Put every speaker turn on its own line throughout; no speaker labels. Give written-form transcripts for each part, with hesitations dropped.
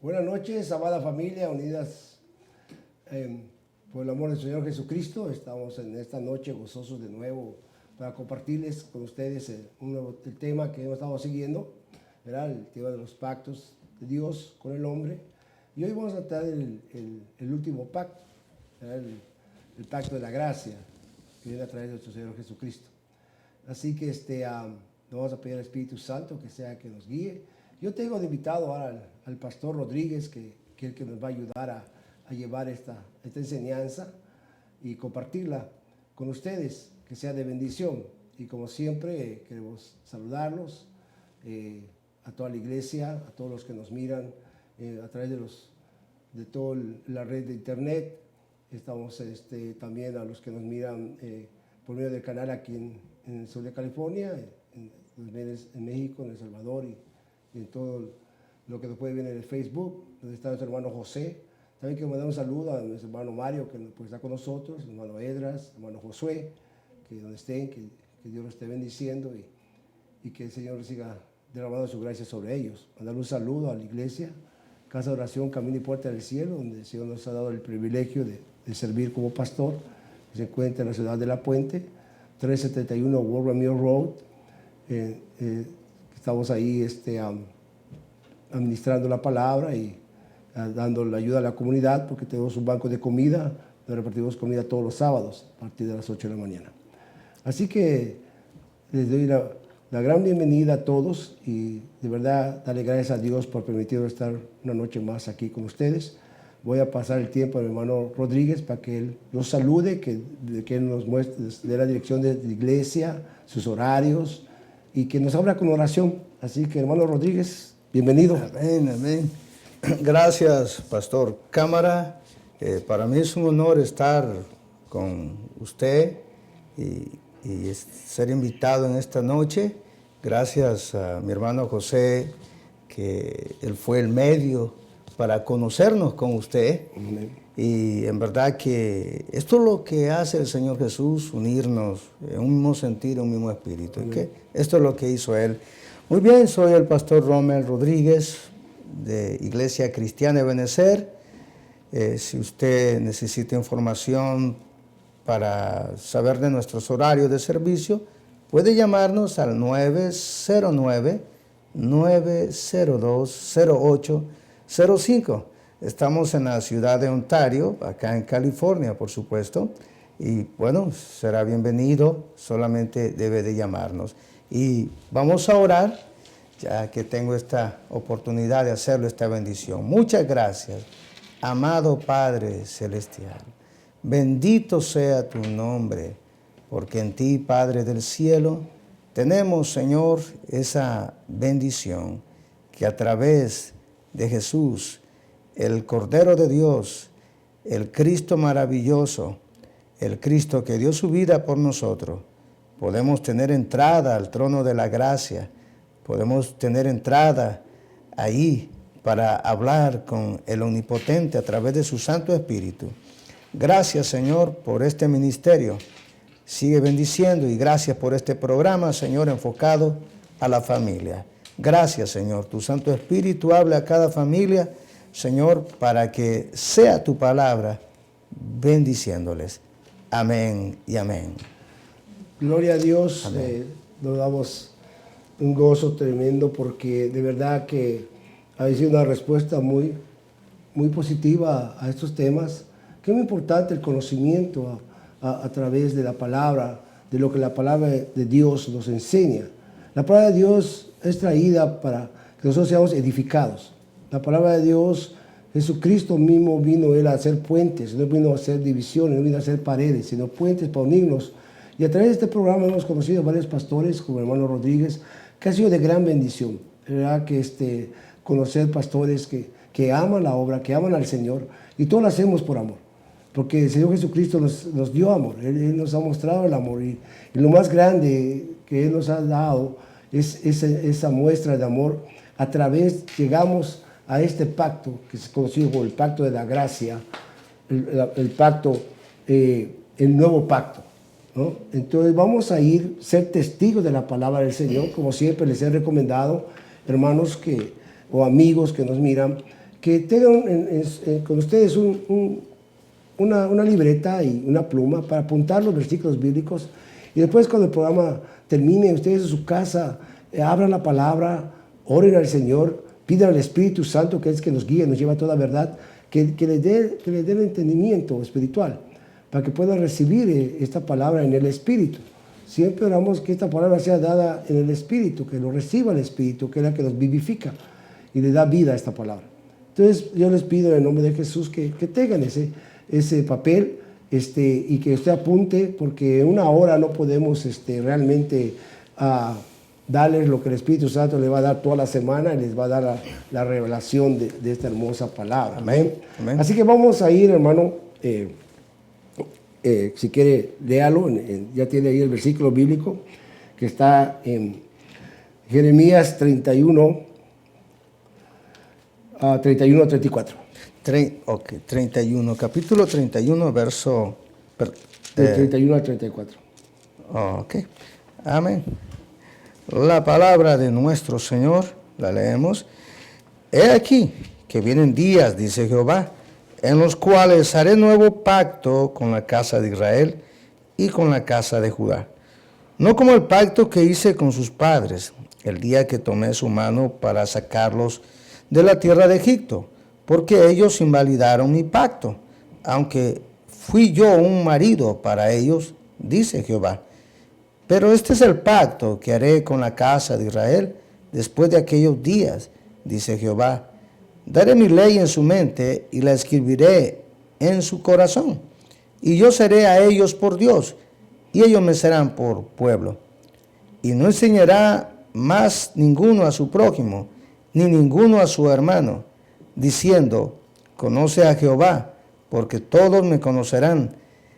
Buenas noches, amada familia, unidas por el amor del Señor Jesucristo. Estamos en esta noche gozosos de nuevo para compartirles con ustedes el tema que hemos estado siguiendo, ¿verdad? El tema de los pactos de Dios con el hombre. Y hoy vamos a tratar el último pacto, ¿verdad? El pacto de la gracia que viene a través de nuestro Señor Jesucristo. Así que vamos a pedir al Espíritu Santo que nos guíe. Yo tengo de invitado ahora al pastor Rodríguez, que nos va a ayudar a llevar esta enseñanza y compartirla con ustedes, que sea de bendición. Y como siempre, queremos saludarlos, a toda la iglesia, a todos los que nos miran a través de toda la red de internet. Estamos también a los que nos miran por medio del canal aquí en el sur de California, en México, en El Salvador y en todo lo que nos puede ver en el Facebook, donde está nuestro hermano José. También quiero mandar un saludo a nuestro hermano Mario, que pues, está con nosotros, hermano Edras, hermano Josué, que donde estén, que Dios los esté bendiciendo y que el Señor siga derramando su gracia sobre ellos. Mandar un saludo a la iglesia, Casa de Oración, Camino y Puerta del Cielo, donde el Señor nos ha dado el privilegio de servir como pastor, que se encuentra en la ciudad de La Puente, 371 World Ramiro Road. Estamos ahí administrando la palabra y dando la ayuda a la comunidad, porque tenemos un banco de comida, donde repartimos comida todos los sábados a partir de las 8 de la mañana. Así que les doy la gran bienvenida a todos y de verdad darle gracias a Dios por permitirnos estar una noche más aquí con ustedes. Voy a pasar el tiempo al hermano Rodríguez para que él los salude, que él nos muestre de la dirección de la iglesia, sus horarios, y que nos habla con oración. Así que, hermano Rodríguez, bienvenido.
Amén, amén. Gracias, Pastor Cámara. Para mí es un honor estar con usted y ser invitado en esta noche. Gracias a mi hermano José, que él fue el medio para conocernos con usted. Amén. Y en verdad que esto es lo que hace el Señor Jesús, unirnos en un mismo sentir, en un mismo espíritu. Que esto es lo que hizo Él. Muy bien, soy el pastor Rommel Rodríguez de Iglesia Cristiana Ebenezer. Si usted necesita información para saber de nuestros horarios de servicio, puede llamarnos al 909-902-0805. Estamos en la ciudad de Ontario, acá en California, por supuesto. Y bueno, será bienvenido, solamente debe de llamarnos. Y vamos a orar, ya que tengo esta oportunidad de hacerlo, esta bendición. Muchas gracias, amado Padre Celestial. Bendito sea tu nombre, porque en ti, Padre del cielo, tenemos, Señor, esa bendición que a través de Jesús, el Cordero de Dios, el Cristo maravilloso, el Cristo que dio su vida por nosotros, podemos tener entrada al trono de la gracia, podemos tener entrada ahí para hablar con el Omnipotente a través de su Santo Espíritu. Gracias, Señor, por este ministerio. Sigue bendiciendo y gracias por este programa, Señor, enfocado a la familia. Gracias, Señor. Tu Santo Espíritu hable a cada familia, Señor, para que sea tu palabra bendiciéndoles. Amén y amén.
Gloria a Dios. Nos damos un gozo tremendo porque de verdad que ha sido una respuesta muy, muy positiva a estos temas. Que es muy importante el conocimiento a través de la palabra, de lo que la palabra de Dios nos enseña. La palabra de Dios es traída para que nosotros seamos edificados. La palabra de Dios, Jesucristo mismo vino Él a hacer puentes, no vino a hacer divisiones, no vino a hacer paredes, sino puentes para unirnos. Y a través de este programa hemos conocido a varios pastores, como el hermano Rodríguez, que ha sido de gran bendición. ¿Verdad? Que conocer pastores que aman la obra, que aman al Señor, y todo lo hacemos por amor. Porque el Señor Jesucristo nos dio amor, Él nos ha mostrado el amor, y lo más grande que Él nos ha dado es esa muestra de amor. A través llegamos a este pacto que se conoce como el pacto de la gracia, el nuevo pacto, ¿no? Entonces vamos a ser testigos de la palabra del Señor, como siempre les he recomendado, hermanos o amigos que nos miran, que tengan con ustedes una libreta y una pluma para apuntar los versículos bíblicos, y después cuando el programa termine, ustedes en su casa abran la palabra, oren al Señor, pidan al Espíritu Santo, que es que nos guía, nos lleva a toda verdad, que les dé el entendimiento espiritual, para que puedan recibir esta palabra en el Espíritu. Siempre oramos que esta palabra sea dada en el Espíritu, que lo reciba el Espíritu, que es la que nos vivifica y le da vida a esta palabra. Entonces yo les pido en el nombre de Jesús que tengan ese papel y que usted apunte, porque en una hora no podemos realmente darles lo que el Espíritu Santo le va a dar toda la semana y les va a dar la revelación de esta hermosa palabra. Amén.
Amén.
Así que vamos a ir, hermano. Si quiere, léalo, ya tiene ahí el versículo bíblico que está en Jeremías 31 a 34.
31, capítulo 31, verso...
De 31 a 34.
Ok, amén. La palabra de nuestro Señor, la leemos. He aquí que vienen días, dice Jehová, en los cuales haré nuevo pacto con la casa de Israel y con la casa de Judá. No como el pacto que hice con sus padres, el día que tomé su mano para sacarlos de la tierra de Egipto, porque ellos invalidaron mi pacto, aunque fui yo un marido para ellos, dice Jehová. Pero este es el pacto que haré con la casa de Israel después de aquellos días, dice Jehová. Daré mi ley en su mente y la escribiré en su corazón. Y yo seré a ellos por Dios, y ellos me serán por pueblo. Y no enseñará más ninguno a su prójimo, ni ninguno a su hermano, diciendo, conoce a Jehová, porque todos me conocerán,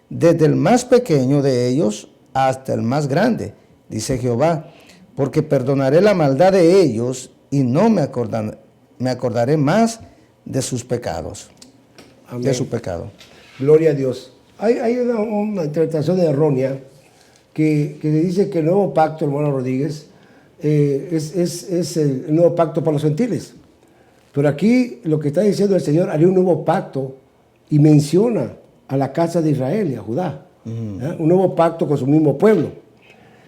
desde el más pequeño de ellos hasta el más grande, dice Jehová, porque perdonaré la maldad de ellos y no me acordaré más de sus pecados. Amén. De su pecado.
Gloria a Dios. Hay una interpretación errónea que dice que el nuevo pacto, hermano Rodríguez, es el nuevo pacto para los gentiles. Pero aquí lo que está diciendo el Señor, haré un nuevo pacto, y menciona a la casa de Israel y a Judá. Un nuevo pacto con su mismo pueblo.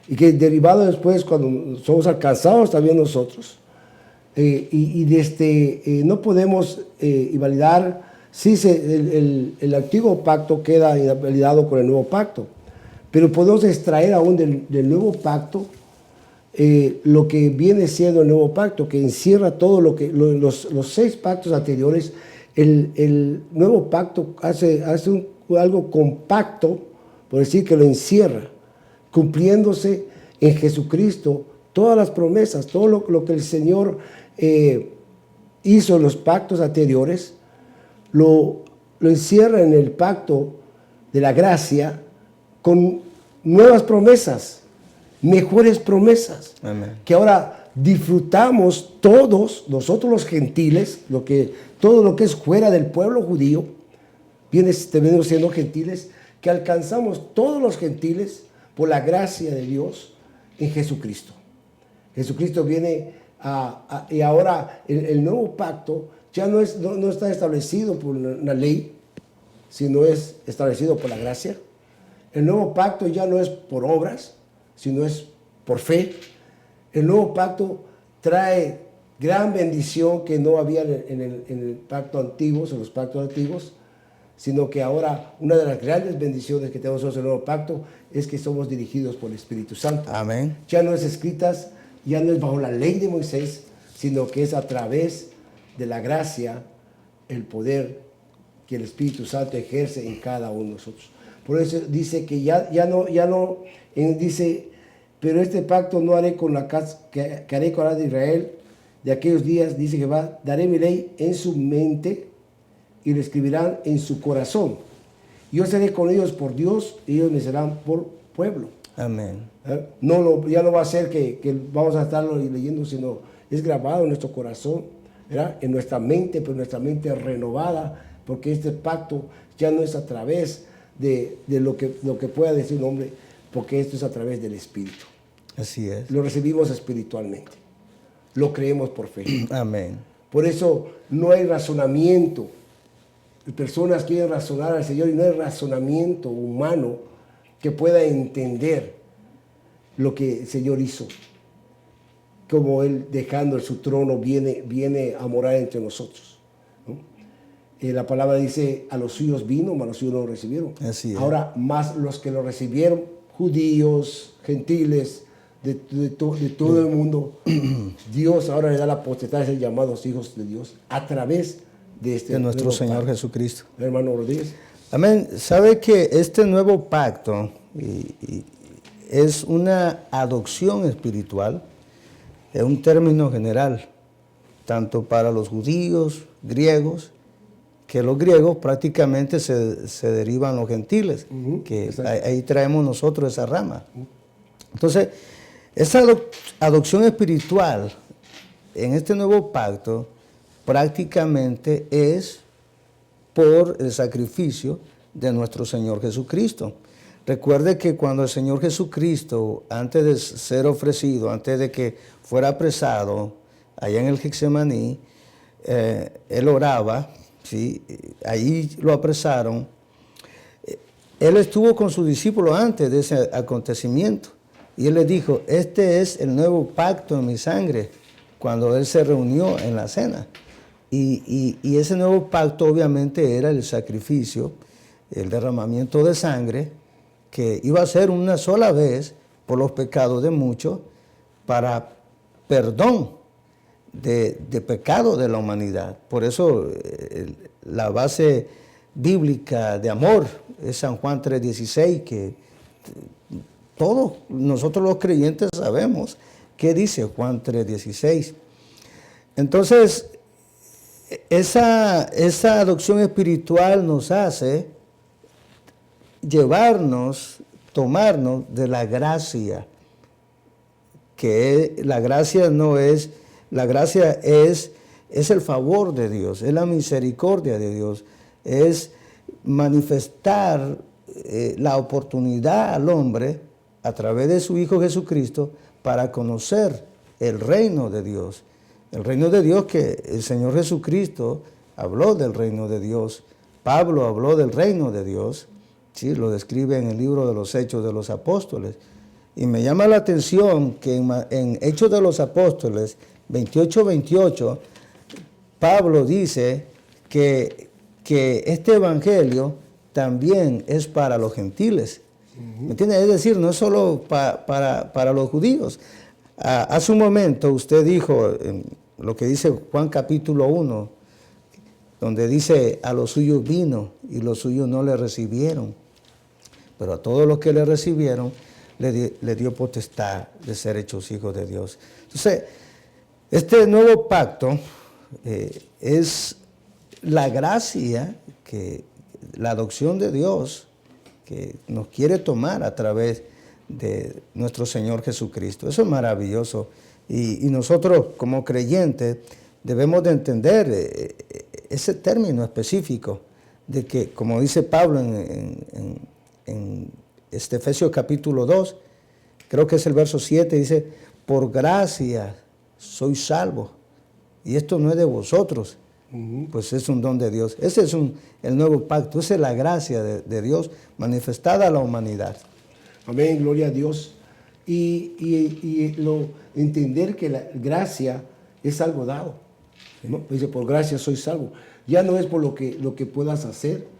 Y que derivado después, cuando somos alcanzados también nosotros, no podemos invalidar, sí, el antiguo pacto queda invalidado con el nuevo pacto, pero podemos extraer aún del nuevo pacto lo que viene siendo el nuevo pacto, que encierra todo los 6 pactos anteriores. El nuevo pacto hace algo compacto, por decir que lo encierra, cumpliéndose en Jesucristo todas las promesas, todo lo que el Señor hizo en los pactos anteriores, lo encierra en el pacto de la gracia con nuevas promesas, mejores promesas. Amén. Que ahora disfrutamos todos, nosotros los gentiles, todo lo que es fuera del pueblo judío, venimos siendo gentiles, que alcanzamos todos los gentiles por la gracia de Dios en Jesucristo. Jesucristo viene y ahora el nuevo pacto ya no está establecido por una ley, sino es establecido por la gracia. El nuevo pacto ya no es por obras, sino es por fe. El nuevo pacto trae gran bendición que no había en el pacto antiguo, en los pactos antiguos, sino que ahora una de las grandes bendiciones que tenemos nosotros en el nuevo pacto es que somos dirigidos por el Espíritu Santo.
Amén.
Ya no es escritas, ya no es bajo la ley de Moisés, sino que es a través de la gracia, el poder que el Espíritu Santo ejerce en cada uno de nosotros. Por eso dice que dice, pero este pacto no haré con la casa, que haré con la de Israel de aquellos días, dice Jehová, daré mi ley en su mente y lo escribirán en su corazón. Yo seré con ellos por Dios y ellos me serán por pueblo.
Amén.
Ya no va a ser que vamos a estarlo leyendo, sino es grabado en nuestro corazón, ¿verdad? En nuestra mente, pero nuestra mente renovada, porque este pacto ya no es a través de lo que pueda decir un hombre, porque esto es a través del Espíritu.
Así es.
Lo recibimos espiritualmente, lo creemos por fe.
Amén.
Por eso no hay razonamiento. Personas quieren razonar al Señor y no hay razonamiento humano que pueda entender lo que el Señor hizo. Como Él, dejando su trono, viene a morar entre nosotros, ¿no? La palabra dice, a los suyos vino, mas los suyos no lo recibieron.
Así es.
Ahora, más los que lo recibieron, judíos, gentiles, de todo el mundo, Dios ahora le da la potestad de ser llamados hijos de Dios a través de
nuestro Señor Jesucristo.
Hermano Rodríguez.
Amén. Sabe que este nuevo pacto es una adopción espiritual, es un término general, tanto para los judíos, griegos, que los griegos prácticamente se derivan los gentiles, que ahí traemos nosotros esa rama. Entonces, esa adopción espiritual en este nuevo pacto prácticamente es por el sacrificio de nuestro Señor Jesucristo. Recuerde que cuando el Señor Jesucristo, antes de ser ofrecido, antes de que fuera apresado allá en el Getsemaní, Él oraba, ¿sí? Ahí lo apresaron. Él estuvo con sus discípulos antes de ese acontecimiento y Él les dijo, este es el nuevo pacto en mi sangre, cuando Él se reunió en la cena. Y ese nuevo pacto obviamente era el sacrificio, el derramamiento de sangre, que iba a ser una sola vez por los pecados de muchos, para perdón de pecado de la humanidad. Por eso la base bíblica de amor es San Juan 3:16, que todos nosotros los creyentes sabemos qué dice Juan 3:16. Entonces, esa adopción espiritual nos hace tomarnos de la gracia, que la gracia es el favor de Dios, es la misericordia de Dios, es manifestar la oportunidad al hombre a través de su Hijo Jesucristo para conocer el reino de Dios. El reino de Dios, que el Señor Jesucristo habló del reino de Dios. Pablo habló del reino de Dios, ¿sí? Lo describe en el libro de los Hechos de los Apóstoles. Y me llama la atención que en Hechos de los Apóstoles 28:28, Pablo dice que este evangelio también es para los gentiles. ¿Me entiende? Es decir, no es solo para los judíos. Hace un momento usted dijo lo que dice Juan capítulo 1, donde dice, a los suyos vino y los suyos no le recibieron. Pero a todos los que le recibieron, le dio potestad de ser hechos hijos de Dios. Entonces, este nuevo pacto es la gracia, la adopción de Dios, que nos quiere tomar a través de nuestro Señor Jesucristo. Eso es maravilloso. Y nosotros como creyentes debemos de entender ese término específico de que, como dice Pablo en Efesios capítulo 2, creo que es el verso 7, dice, por gracia sois salvos. Y esto no es de vosotros, pues es un don de Dios. Ese es el nuevo pacto, esa es la gracia de Dios manifestada a la humanidad.
Amén, gloria a Dios. Y entender que la gracia es algo dado, ¿no? Dice, por gracia soy salvo. Ya no es por lo que puedas hacer,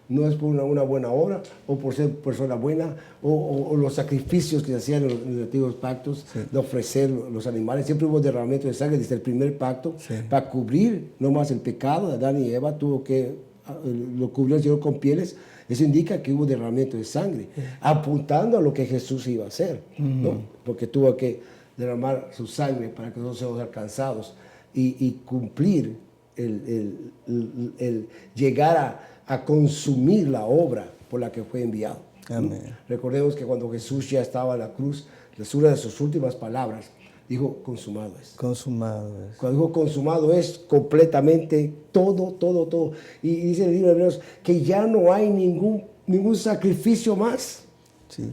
no es por una buena obra, o por ser persona buena, o los sacrificios que se hacían en los antiguos pactos, sí, de ofrecer los animales. Siempre hubo derramamiento de sangre desde el primer pacto, sí, para cubrir no más el pecado de Adán y Eva. Lo cubrió el Señor con pieles. Eso indica que hubo derramamiento de sangre, apuntando a lo que Jesús iba a hacer, ¿no? Porque tuvo que derramar su sangre para que nosotros seamos alcanzados y cumplir el llegar a consumir la obra por la que fue enviado.
Amén.
Recordemos que cuando Jesús ya estaba en la cruz, una de sus últimas palabras, dijo, consumado es.
Consumado es.
Cuando dijo consumado es, completamente todo. Y dice el libro de Hebreos que ya no hay ningún sacrificio más.
Sí.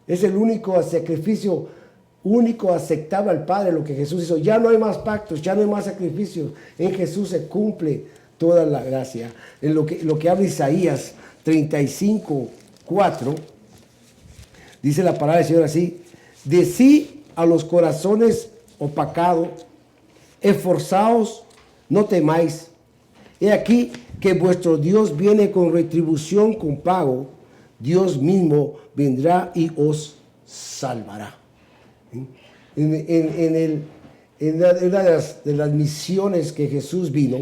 Es el único sacrificio único aceptable al Padre, lo que Jesús hizo. Ya no hay más pactos, ya no hay más sacrificios. En Jesús se cumple toda la gracia. En lo que habla Isaías 35:4, dice la palabra del Señor así: decí a los corazones opacados, esforzaos, no temáis. He aquí que vuestro Dios viene con retribución, con pago. Dios mismo vendrá y os salvará. En una de las misiones que Jesús vino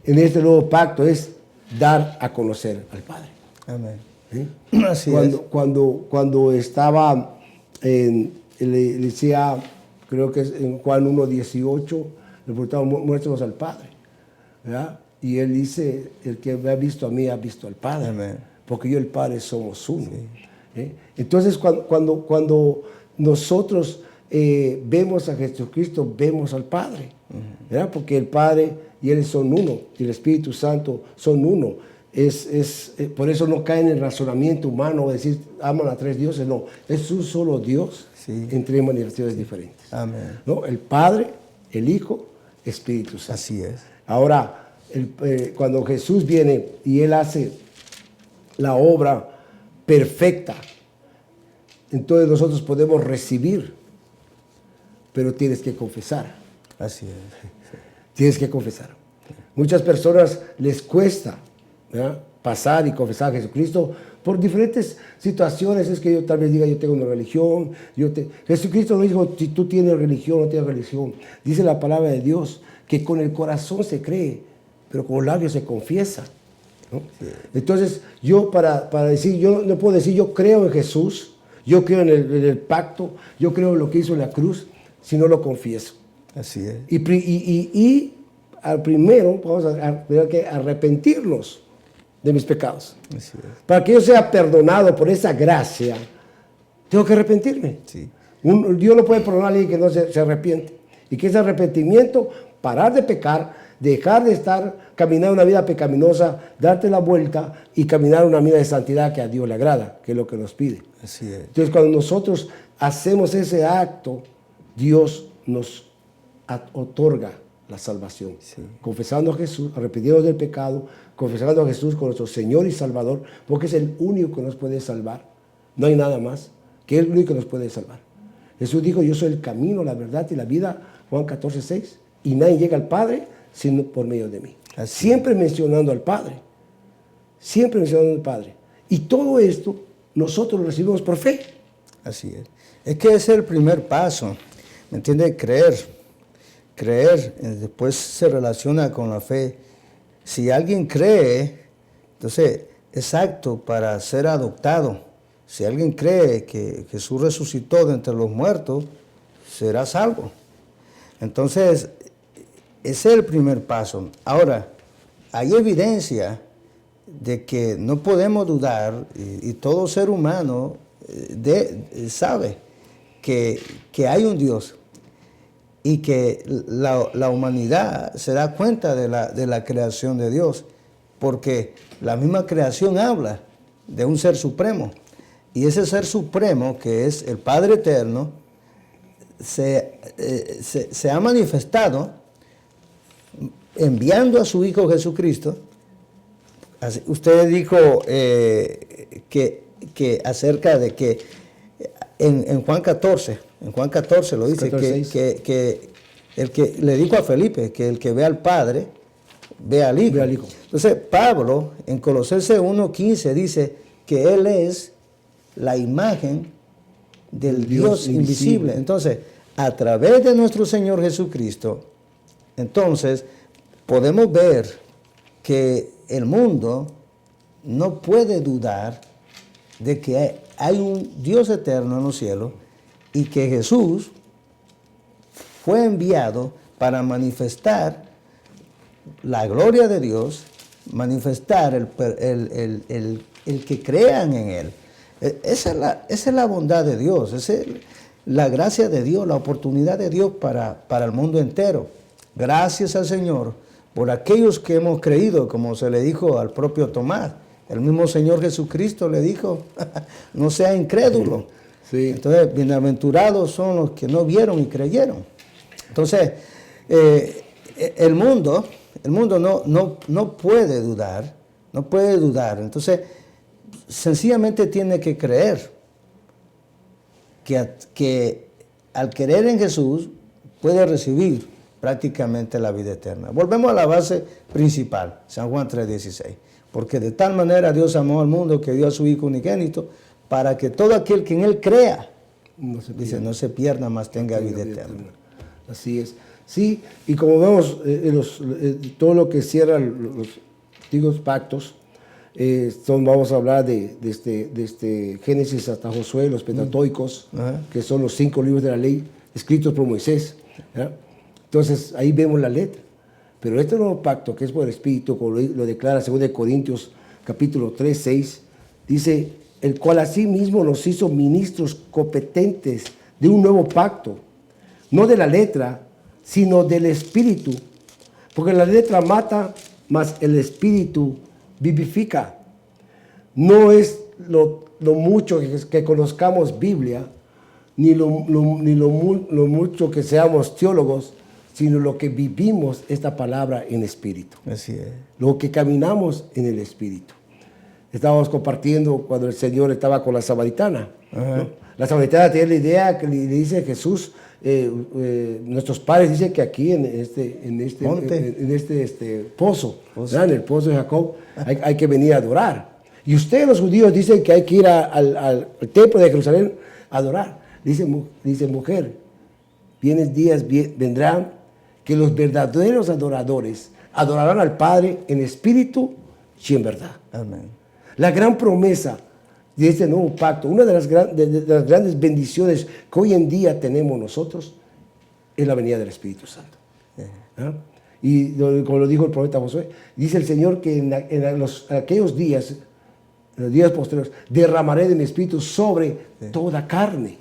en este nuevo pacto es dar a conocer al Padre.
Amén.
¿Sí?
Así
cuando estaba le decía, creo que es en Juan 1:18, le preguntaban, muéstranos al Padre, ¿verdad? Y él dice, el que me ha visto a mí ha visto al Padre.
Amén.
Porque yo y el Padre somos uno. Sí. Entonces, cuando nosotros vemos a Jesucristo, vemos al Padre, ¿verdad? Porque el Padre y Él son uno, y el Espíritu Santo son uno. Por eso no cae en el razonamiento humano decir, aman a tres dioses. No, es un solo Dios, sí, en tres manifestaciones diferentes.
Amén.
¿No? El Padre, el Hijo, Espíritu Santo.
Así es.
Ahora, cuando Jesús viene y Él hace la obra perfecta, entonces nosotros podemos recibir, pero tienes que confesar.
Así es.
Tienes que confesar. Muchas personas les cuesta, ¿verdad?, pasar y confesar a Jesucristo por diferentes situaciones. Es que yo tal vez diga, yo tengo una religión. Jesucristo no dijo, si tú tienes religión o no tienes religión. Dice la palabra de Dios que con el corazón se cree, pero con los labios se confiesa, ¿no? Sí. Entonces, yo para decir, yo no puedo decir, yo creo en Jesús, yo creo en el pacto, yo creo en lo que hizo en la cruz, si no lo confieso.
Así es.
Y al primero vamos a tener que arrepentirnos de mis pecados.
Así es.
Para que yo sea perdonado por esa gracia, tengo que arrepentirme.
Sí.
Dios no puede perdonar a alguien que no se arrepiente. Y que ese arrepentimiento, parar de pecar, dejar de estar caminando una vida pecaminosa, darte la vuelta y caminar una vida de santidad que a Dios le agrada, que es lo que nos pide.
Así es.
Entonces, cuando nosotros hacemos ese acto, Dios nos otorga la salvación. Sí. Confesando a Jesús, arrepintiéndonos del pecado, confesando a Jesús como nuestro Señor y Salvador, porque es el único que nos puede salvar. No hay nada más, que es el único que nos puede salvar. Jesús dijo, yo soy el camino, la verdad y la vida, Juan 14:6, y nadie llega al Padre sino por medio de mí. Así. Siempre mencionando al Padre. Siempre mencionando al Padre. Y todo esto nosotros lo recibimos por fe.
Así es. Es que ese es el primer paso. ¿Me entiende? Creer. Después se relaciona con la fe. Si alguien cree, entonces es apto para ser adoptado. Si alguien cree que Jesús resucitó de entre los muertos, será salvo. Entonces, ese es el primer paso. Ahora, hay evidencia de que no podemos dudar, y todo ser humano sabe que hay un Dios y que la humanidad se da cuenta de la creación de Dios, porque la misma creación habla de un ser supremo, y ese ser supremo, que es el Padre Eterno, se ha manifestado enviando a su Hijo Jesucristo. Usted dijo que acerca de que en Juan 14 lo dice, 14, que el que le dijo a Felipe que el que ve al Padre ve al Hijo. Entonces Pablo en Colosenses 1:15 dice que Él es la imagen del Dios invisible. Entonces, a través de nuestro Señor Jesucristo, entonces podemos ver que el mundo no puede dudar de que hay un Dios eterno en los cielos y que Jesús fue enviado para manifestar la gloria de Dios, manifestar el que crean en Él. Esa es la bondad de Dios, esa es la gracia de Dios, la oportunidad de Dios para el mundo entero. Gracias al Señor por aquellos que hemos creído, como se le dijo al propio Tomás. El mismo Señor Jesucristo le dijo, no sea incrédulo,
Sí.
Entonces, bienaventurados son los que no vieron y creyeron. Entonces, el mundo no puede dudar, no puede dudar. Entonces, sencillamente tiene que creer que al creer en Jesús puede recibir prácticamente la vida eterna. Volvemos a la base principal, San Juan 3:16. Porque de tal manera Dios amó al mundo que dio a su Hijo unigénito para que todo aquel que en Él crea, no se pierda, mas tenga vida eterna.
Así es. Sí, y como vemos, todo lo que cierra los antiguos pactos, vamos a hablar de Génesis hasta Josué, los Pentateucos, que son los 5 libros de la ley escritos por Moisés. ¿Ya? Entonces, ahí vemos la letra. Pero este nuevo pacto, que es por el Espíritu, como lo declara 2 Corintios capítulo 3, 6, dice, el cual asimismo nos hizo ministros competentes de un nuevo pacto, no de la letra, sino del Espíritu. Porque la letra mata, mas el Espíritu vivifica. No es lo mucho que conozcamos Biblia, ni lo mucho que seamos teólogos, sino lo que vivimos esta palabra en espíritu.
Así es.
Lo que caminamos en el espíritu. Estábamos compartiendo cuando el Señor estaba con la samaritana, ¿no? La samaritana tiene la idea que le dice Jesús, nuestros padres dicen que aquí en este pozo, en el pozo de Jacob, hay que venir a adorar. Y ustedes los judíos dicen que hay que ir al templo de Jerusalén a adorar. Dice mujer, vendrán que los verdaderos adoradores adorarán al Padre en espíritu y en verdad.
Amén.
La gran promesa de este nuevo pacto, una de las grandes bendiciones que hoy en día tenemos nosotros, es la venida del Espíritu Santo. ¿Ah? Y como lo dijo el profeta Josué, dice el Señor que en aquellos días, en los días posteriores, derramaré de mi Espíritu sobre toda carne.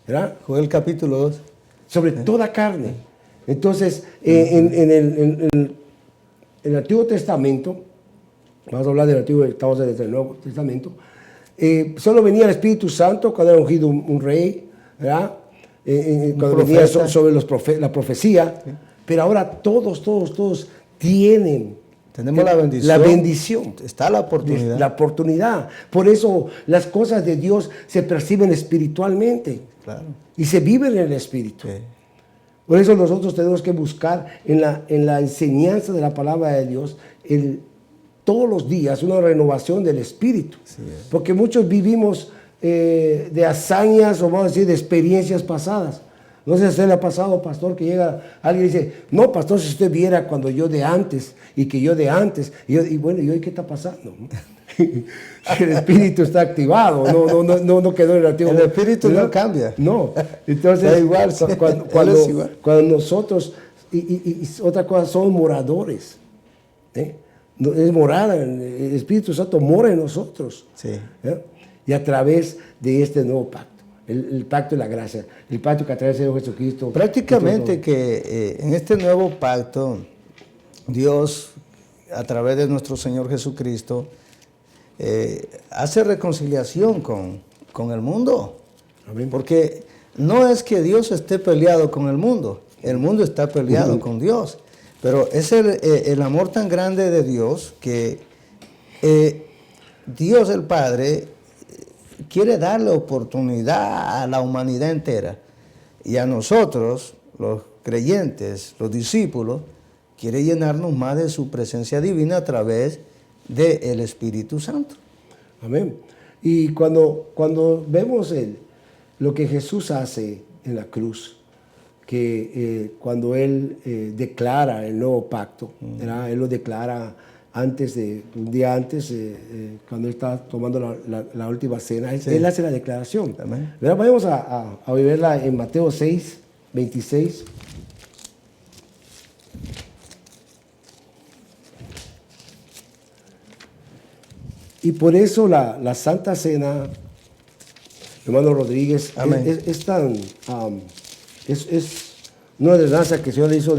¿Verdad?
Joel capítulo 2.
Sobre toda carne. Entonces, en el Antiguo Testamento, vamos a hablar del Antiguo, estamos en el Nuevo Testamento, solo venía el Espíritu Santo cuando era ungido un rey, ¿verdad? Cuando venía sobre la profecía, sí. Pero ahora todos tenemos la bendición.
Está la oportunidad.
La oportunidad. Por eso las cosas de Dios se perciben espiritualmente.
Claro.
Y se viven en el Espíritu. Sí. Por eso nosotros tenemos que buscar en la enseñanza de la palabra de Dios todos los días una renovación del Espíritu. Sí. Porque muchos vivimos de hazañas o vamos a decir de experiencias pasadas. No sé si a usted le ha pasado, pastor, que llega alguien y dice, no, pastor, si usted viera cuando yo de antes y que yo de antes. Y bueno, ¿y hoy qué está pasando? El espíritu está activado, no quedó en el antiguo.
El espíritu no cambia.
No, entonces
da igual,
cuando nosotros, y otra cosa, somos moradores. Es morada, el Espíritu Santo mora en nosotros.
Sí.
Y a través de este nuevo pacto. El pacto de la gracia, el pacto que a través de Jesucristo.
Prácticamente que en este nuevo pacto, Dios, a través de nuestro Señor Jesucristo, hace reconciliación con el mundo. Amén. Porque no es que Dios esté peleado con el mundo está peleado con Dios. Pero es el amor tan grande de Dios que Dios el Padre quiere darle oportunidad a la humanidad entera. Y a nosotros, los creyentes, los discípulos, quiere llenarnos más de su presencia divina a través del Espíritu Santo.
Amén. Y cuando vemos lo que Jesús hace en la cruz, que cuando Él declara el nuevo pacto, Él lo declara un día antes, cuando Él está tomando la última cena, Él hace la declaración. Vamos a verla en Mateo 6, 26. Y por eso la Santa Cena, hermano Rodríguez, es una ordenanza que el Señor le hizo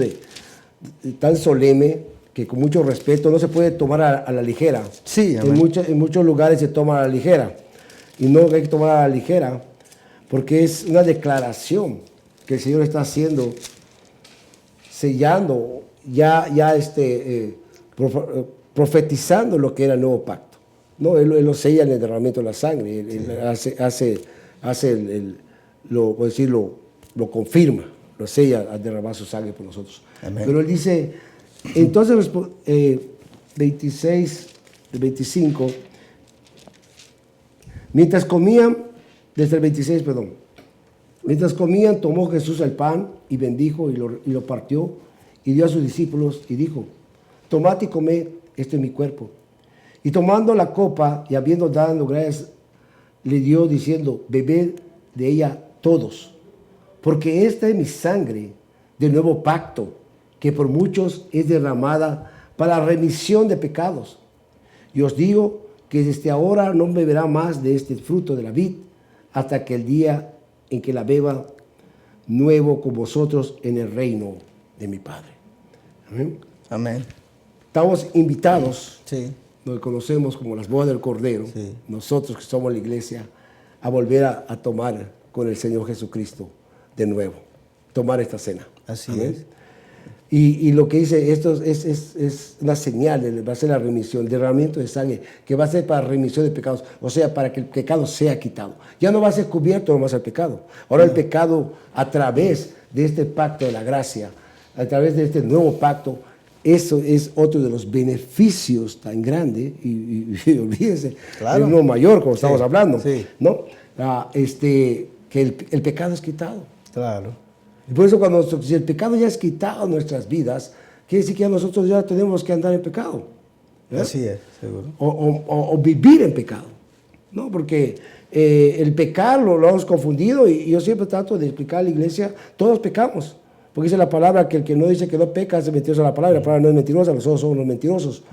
tan solemne, que con mucho respeto no se puede tomar a la ligera.
Sí,
en muchos lugares se toma a la ligera. Y no hay que tomar a la ligera, porque es una declaración que el Señor está haciendo, sellando, profetizando lo que era el nuevo pacto. No, él lo sella en el derramamiento de la sangre, él lo confirma, lo sella al derramar su sangre por nosotros.
Amén.
Pero él dice, entonces 26, 25, mientras comían, desde el 26, perdón, mientras comían, tomó Jesús el pan y bendijo y lo partió y dio a sus discípulos y dijo, tomad y comed, este es mi cuerpo. Y tomando la copa y habiendo dado gracias, le dio diciendo, bebed de ella todos, porque esta es mi sangre del nuevo pacto, que por muchos es derramada para la remisión de pecados. Y os digo que desde ahora no beberá más de este fruto de la vid, hasta que el día en que la beba nuevo con vosotros en el reino de mi Padre. Amén.
Amén.
Estamos invitados,
Sí.
nos conocemos como las bodas del Cordero,
Sí.
nosotros que somos la iglesia, a volver a tomar con el Señor Jesucristo de nuevo, tomar esta cena.
Así
Amén.
es.
Y lo que dice, esto es una señal, va a ser la remisión, el derramamiento de sangre, que va a ser para remisión de pecados, o sea, para que el pecado sea quitado. Ya no va a ser cubierto nomás el pecado. Ahora el pecado, a través de este pacto de la gracia, a través de este nuevo pacto, eso es otro de los beneficios tan grandes, y olvídense,
Claro.
el uno mayor, como estamos
Sí,
hablando,
sí.
¿no? Que el pecado es quitado.
Claro.
Y por eso si el pecado ya es quitado en nuestras vidas, quiere decir que ya nosotros ya tenemos que andar en pecado. ¿verdad?
Así es, seguro.
O vivir en pecado. ¿No? Porque el pecar lo hemos confundido y yo siempre trato de explicar a la iglesia, todos pecamos. Porque dice la palabra que el que no dice que no peca es mentiroso a la palabra, y la palabra no es mentirosa, nosotros somos los mentirosos.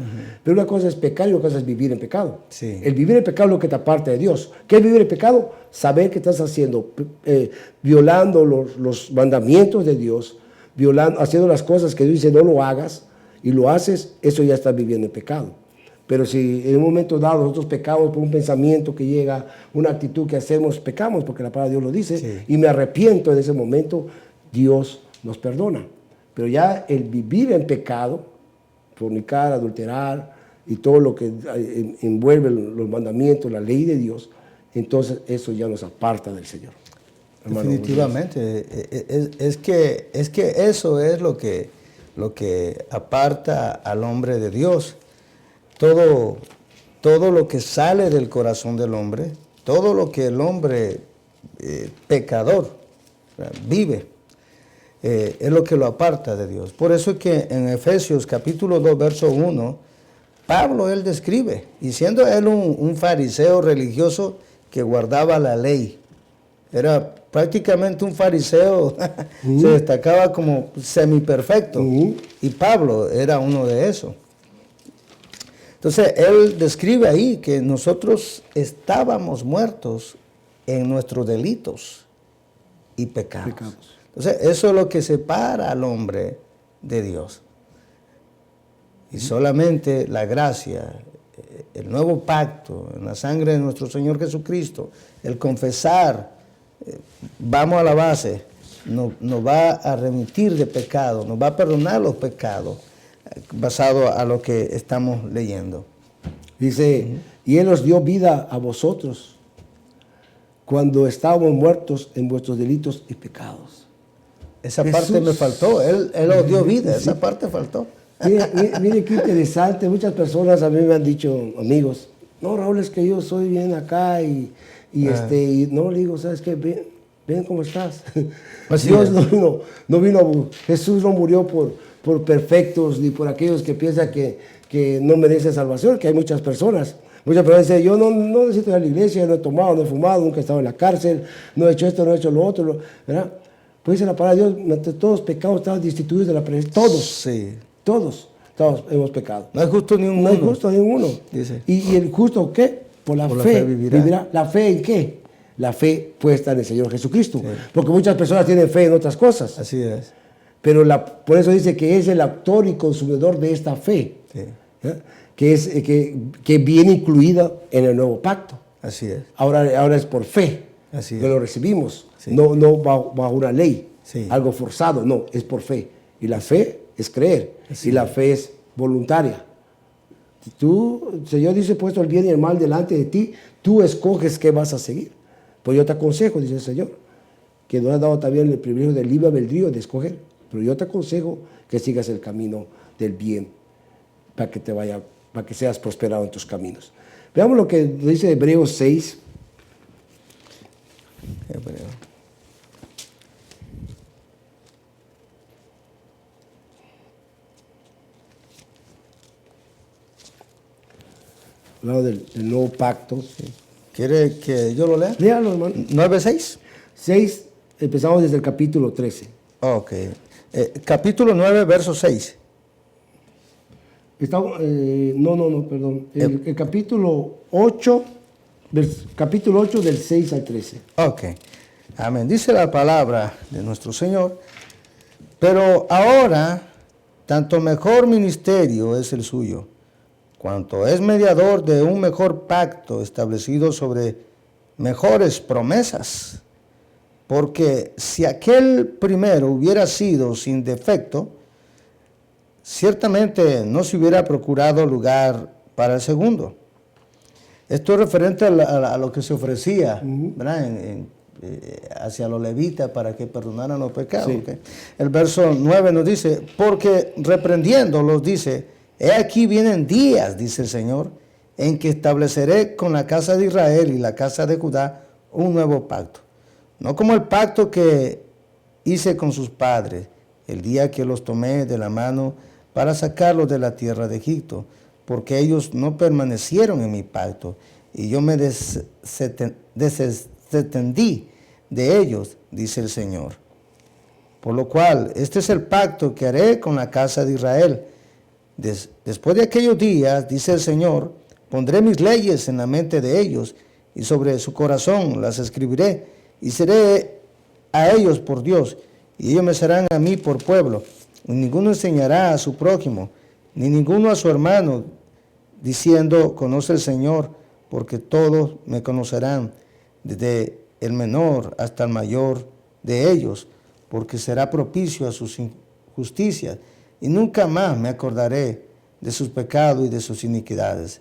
Pero una cosa es pecar y otra cosa es vivir en pecado.
Sí.
El vivir en pecado es lo que te aparta de Dios. ¿Qué es vivir en pecado? Saber que estás haciendo, violando los mandamientos de Dios, haciendo las cosas que Dios dice no lo hagas, y lo haces, eso ya estás viviendo en pecado. Pero si en un momento dado nosotros pecamos por un pensamiento que llega, una actitud que hacemos, pecamos porque la palabra de Dios lo dice,
Sí.
y me arrepiento en ese momento, Dios nos perdona. Pero ya el vivir en pecado, fornicar, adulterar y todo lo que envuelve los mandamientos, la ley de Dios, entonces eso ya nos aparta del Señor. Hermano,
Definitivamente. Es que eso es lo que aparta al hombre de Dios. Todo lo que sale del corazón del hombre, todo lo que el hombre pecador vive, es lo que lo aparta de Dios. Por eso es que en Efesios capítulo 2, verso 1, Pablo él describe, y siendo él un fariseo religioso que guardaba la ley, era prácticamente un fariseo, se destacaba como semiperfecto, y Pablo era uno de esos. Entonces, él describe ahí que nosotros estábamos muertos en nuestros delitos y pecados. Entonces, eso es lo que separa al hombre de Dios. Y solamente la gracia, el nuevo pacto, en la sangre de nuestro Señor Jesucristo, el confesar, vamos a la base, nos va a remitir de pecado, nos va a perdonar los pecados, basado a lo que estamos leyendo.
Dice, y Él os dio vida a vosotros cuando estábamos muertos en vuestros delitos y pecados.
Esa
Jesús.
parte me faltó, Él os dio vida, esa parte faltó.
Mire qué interesante, muchas personas a mí me han dicho, amigos, no, Raúl, es que yo soy bien acá y no, le digo, ¿sabes qué? Ven cómo estás.
Así
Dios
es.
no vino, Jesús no murió por perfectos ni por aquellos que piensan que no merecen salvación, que hay muchas personas. Muchas personas dicen, yo no necesito ir a la iglesia, no he tomado, no he fumado, nunca he estado en la cárcel, no he hecho esto, no he hecho lo otro, ¿verdad? Pues dice la palabra de Dios, entre todos los pecados estaban destituidos de la presencia, todos.
Sí.
Todos hemos pecado.
No es justo ni un
No es
uno.
justo ninguno.
Dice.
¿Y el justo qué? Por la fe vivirá. ¿La fe en qué? La fe puesta en el Señor Jesucristo.
Sí.
Porque muchas personas tienen fe en otras cosas.
Así es.
Pero por eso dice que es el autor y consumidor de esta fe.
Sí.
Que viene incluida en el nuevo pacto.
Así es.
Ahora es por fe.
Así
que
es.
lo recibimos,
Sí.
no bajo una ley,
Sí.
algo forzado, no, es por fe. Y la fe es creer,
Así
y la
es.
fe es voluntaria. Si tú, el Señor dice, puesto el bien y el mal delante de ti, tú escoges qué vas a seguir. Pues yo te aconsejo, dice el Señor, que nos has dado también el privilegio del libre albedrío de escoger, pero yo te aconsejo que sigas el camino del bien para que seas prosperado en tus caminos. Veamos lo que dice Hebreos 6.
Hebreo.
Hablando del nuevo pacto.
¿Quiere que yo lo lea?
Léalo, hermano.
9:6.
6, empezamos desde el capítulo 13.
Ok. Capítulo 9, verso 6.
Perdón. El capítulo 8, capítulo 8 del 6 al 13.
Ok. Amén. Dice la palabra de nuestro Señor. Pero ahora, tanto mejor ministerio es el suyo, cuanto es mediador de un mejor pacto establecido sobre mejores promesas. Porque si aquel primero hubiera sido sin defecto, ciertamente no se hubiera procurado lugar para el segundo. Esto es referente a lo que se ofrecía, ¿verdad? Hacia los levitas para que perdonaran los pecados.
Sí.
¿Okay? El verso 9 nos dice, porque reprendiéndolos dice, he aquí vienen días, dice el Señor, en que estableceré con la casa de Israel y la casa de Judá un nuevo pacto. No como el pacto que hice con sus padres, el día que los tomé de la mano para sacarlos de la tierra de Egipto, porque ellos no permanecieron en mi pacto, y yo me desentendí de ellos, dice el Señor. Por lo cual, este es el pacto que haré con la casa de Israel. Después de aquellos días, dice el Señor, pondré mis leyes en la mente de ellos, y sobre su corazón las escribiré, y seré a ellos por Dios, y ellos me serán a mí por pueblo. Y ninguno enseñará a su prójimo, ni ninguno a su hermano, diciendo, conoce el Señor, porque todos me conocerán, desde el menor hasta el mayor de ellos, porque será propicio a sus injusticias, y nunca más me acordaré de sus pecados y de sus iniquidades.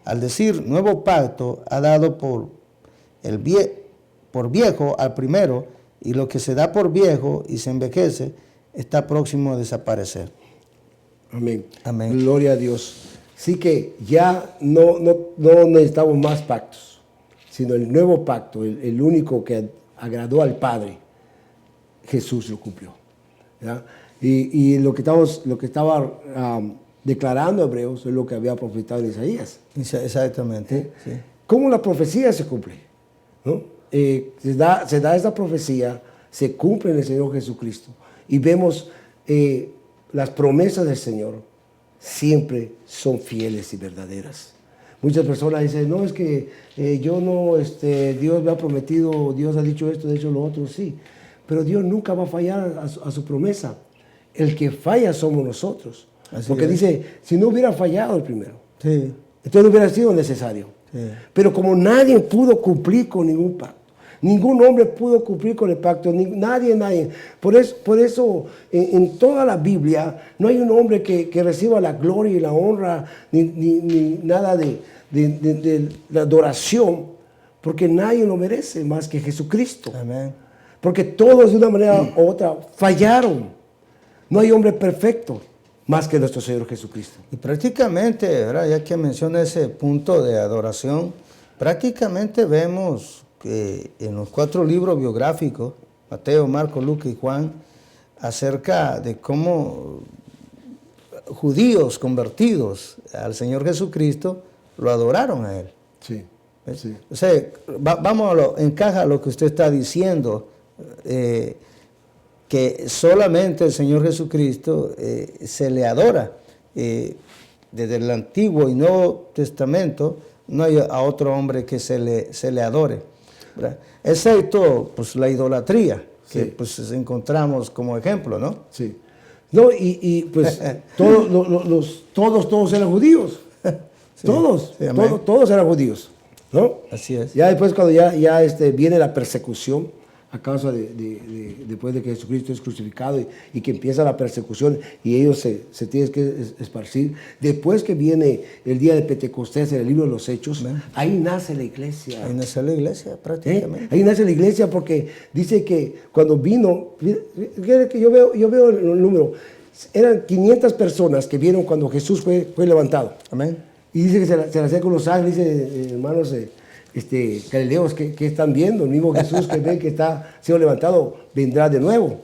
Al decir nuevo pacto, ha dado por viejo al primero, y lo que se da por viejo y se envejece, está próximo a desaparecer.
Amén.
Amén.
Gloria a Dios. Así que ya no necesitamos más pactos, sino el nuevo pacto, el único que agradó al Padre, Jesús lo cumplió. ¿Ya? Y lo que estaba declarando Hebreos es lo que había profetizado en Isaías.
Exactamente. Sí.
¿Cómo la profecía se cumple? ¿No? Se da esta profecía, se cumple en el Señor Jesucristo. Y vemos las promesas del Señor siempre son fieles y verdaderas. Muchas personas dicen, no, es que Dios me ha prometido, Dios ha dicho esto, de hecho lo otro, sí. Pero Dios nunca va a fallar a su promesa. El que falla somos nosotros.
Así
Porque
es.
dice, si no hubiera fallado el primero,
Sí.
entonces no hubiera sido necesario.
Sí.
Pero como nadie pudo cumplir con ningún pacto, ningún hombre pudo cumplir con el pacto, nadie. Por eso en toda la Biblia no hay un hombre que reciba la gloria y la honra, ni nada de la adoración, porque nadie lo merece más que Jesucristo.
Amén.
Porque todos de una manera u otra fallaron. No hay hombre perfecto más que nuestro Señor Jesucristo.
Y prácticamente, ¿verdad? Ya que menciona ese punto de adoración, prácticamente vemos que en los 4 libros biográficos, Mateo, Marcos, Lucas y Juan, acerca de cómo judíos convertidos al Señor Jesucristo lo adoraron a Él.
Sí, sí.
O sea, encaja lo que usted está diciendo, que solamente el Señor Jesucristo se le adora. Desde el Antiguo y Nuevo Testamento no hay a otro hombre que se le adore, ¿verdad? Excepto pues, la idolatría, que
Sí.
pues encontramos como ejemplo, ¿no?
Sí. No, y pues todos eran judíos.
Sí,
Todos,
sí, amén.
todos eran judíos. ¿no?
Así es.
Ya después cuando ya viene la persecución a causa después de que Jesucristo es crucificado y que empieza la persecución y ellos se tienen que esparcir. Después que viene el día de Pentecostés en el libro de los Hechos, ahí nace la iglesia.
Ahí nace la iglesia prácticamente.
Ahí nace la iglesia porque dice que cuando vino, que yo veo el número, eran 500 personas que vieron cuando Jesús fue levantado.
Amén.
Y dice que se la acerca con los ángeles, dice, hermanos galileos, que están viendo, el mismo Jesús que ven que está siendo levantado, vendrá de nuevo.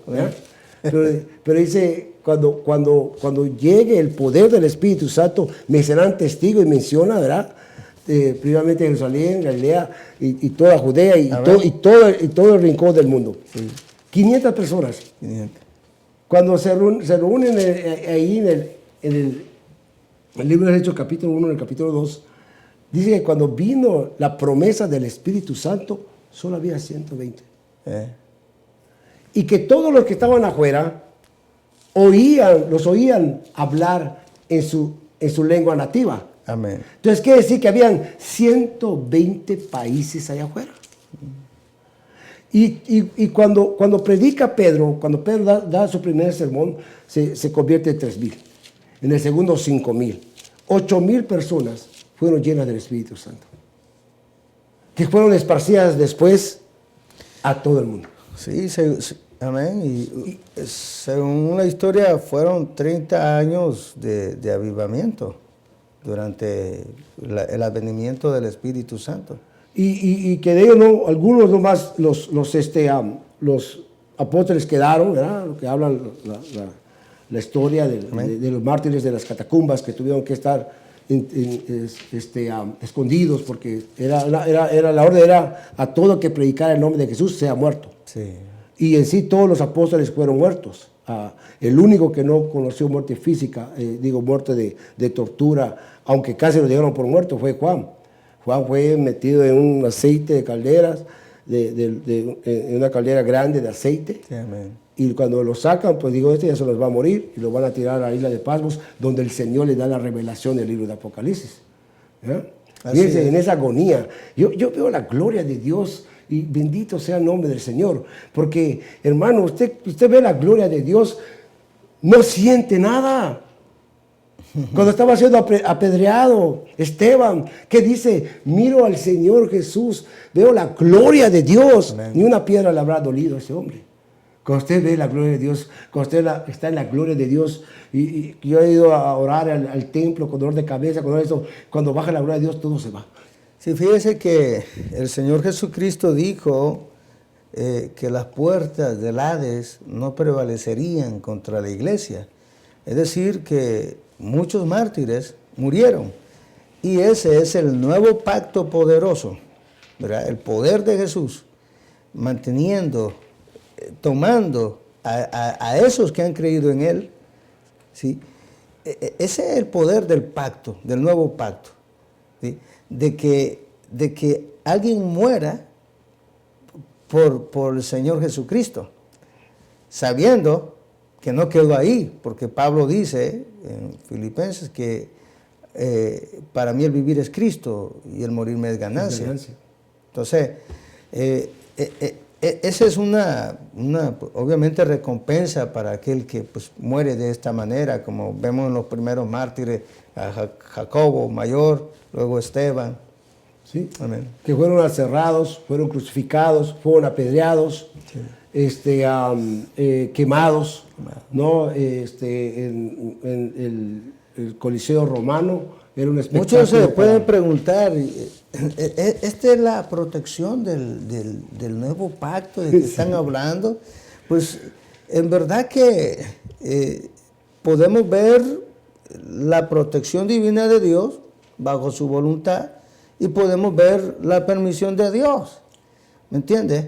Pero dice, cuando llegue el poder del Espíritu Santo, me serán testigos y menciona, ¿verdad? Primeramente Jerusalén, Galilea y toda Judea y todo el rincón del mundo. Sí. 500 personas. 500. Cuando se reúnen ahí en el libro de Hechos, capítulo 1, en el capítulo 2, dice que cuando vino la promesa del Espíritu Santo, solo había 120. Y que todos los que estaban afuera los oían hablar en su lengua nativa.
Amén.
Entonces quiere decir que habían 120 países allá afuera. Y cuando predica Pedro, cuando Pedro da su primer sermón, se convierte en 3,000. En el segundo, 5,000. 8,000 personas fueron llenas del Espíritu Santo, que fueron esparcidas después a todo el mundo.
Sí, amén. Y según la historia, fueron 30 años de avivamiento durante el advenimiento del Espíritu Santo.
Y que de ellos algunos nomás los apóstoles quedaron, ¿verdad? Lo que hablan la historia de los mártires de las catacumbas que tuvieron que estar escondidos porque la orden era a todo que predicara el nombre de Jesús sea muerto.
Sí.
Y en sí todos los apóstoles fueron muertos. El único que no conoció muerte física, muerte de tortura, aunque casi lo dieron por muerto, fue Juan. Juan fue metido en un aceite de calderas, en una caldera grande de aceite. Sí, amén. Y cuando lo sacan, pues ya se los va a morir y lo van a tirar a la isla de Patmos, donde el Señor le da la revelación del libro de Apocalipsis. Fíjense, en esa agonía. Yo veo la gloria de Dios y bendito sea el nombre del Señor. Porque, hermano, usted ve la gloria de Dios, no siente nada. Cuando estaba siendo apedreado, Esteban, ¿qué dice? Miro al Señor Jesús, veo la gloria de Dios. Amén. Ni una piedra le habrá dolido a ese hombre. Cuando usted ve la gloria de Dios, cuando usted está en la gloria de Dios, y yo he ido a orar al templo con dolor de cabeza, cuando baja la gloria de Dios, todo se va.
Sí, fíjese que el Señor Jesucristo dijo que las puertas del Hades no prevalecerían contra la iglesia. Es decir, que muchos mártires murieron. Y ese es el nuevo pacto poderoso, ¿verdad? El poder de Jesús, tomando a esos que han creído en Él, ¿sí? Ese es el poder del pacto, del nuevo pacto, ¿sí? De que alguien muera por el Señor Jesucristo, sabiendo que no quedó ahí, porque Pablo dice en Filipenses que para mí el vivir es Cristo y el morirme es ganancia. Entonces, esa es una obviamente recompensa para aquel que pues, muere de esta manera, como vemos en los primeros mártires, a Jacobo mayor, luego Esteban.
Sí. Amén. Que fueron aserrados, fueron crucificados, fueron apedreados, sí. Quemados, ¿no? En el Coliseo romano era un espectáculo.
Muchos se pueden preguntar, ¿esta es la protección del nuevo pacto de que están hablando? Pues en verdad que podemos ver la protección divina de Dios bajo su voluntad y podemos ver la permisión de Dios, ¿me entiendes?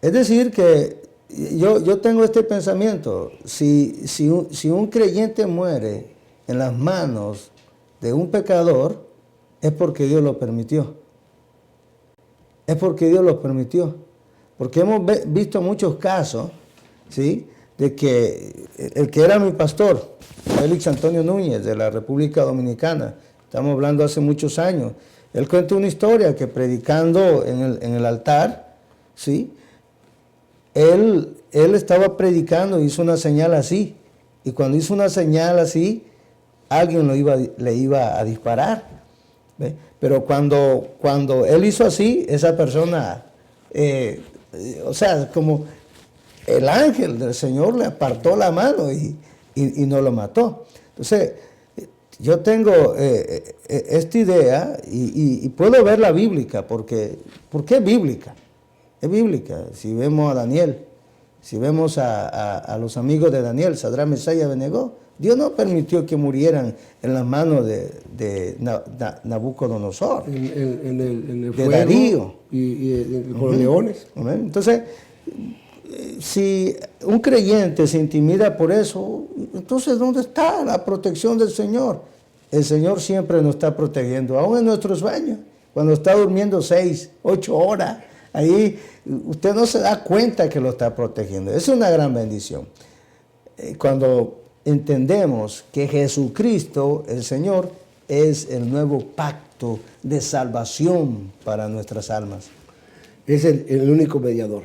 Es decir que yo tengo este pensamiento, si un creyente muere en las manos de un pecador, es porque Dios lo permitió. Es porque Dios lo permitió. Porque hemos visto muchos casos, ¿sí? De que el que era mi pastor, Félix Antonio Núñez, de la República Dominicana, estamos hablando hace muchos años, Él cuenta una historia que predicando en el altar, ¿sí? Él estaba predicando, hizo una señal así. Y cuando hizo una señal así, alguien le iba a disparar. ¿Ve? Pero cuando él hizo así, esa persona, o sea, como el ángel del Señor le apartó la mano y no lo mató. Entonces, yo tengo esta idea y puedo verla bíblica, porque es bíblica. Es bíblica. Si vemos a Daniel, si vemos a los amigos de Daniel, Sadrach, Mesach y Abednego, Dios no permitió que murieran en las manos de Nabucodonosor,
En el
de
fuego
Darío.
Con los leones.
Entonces, si un creyente se intimida por eso, entonces ¿dónde está la protección del Señor? El Señor siempre nos está protegiendo, aún en nuestros sueños, cuando está durmiendo 6, 8 horas, ahí usted no se da cuenta que lo está protegiendo. Es una gran bendición. Cuando entendemos que Jesucristo, el Señor, es el nuevo pacto de salvación para nuestras almas.
Es el único mediador.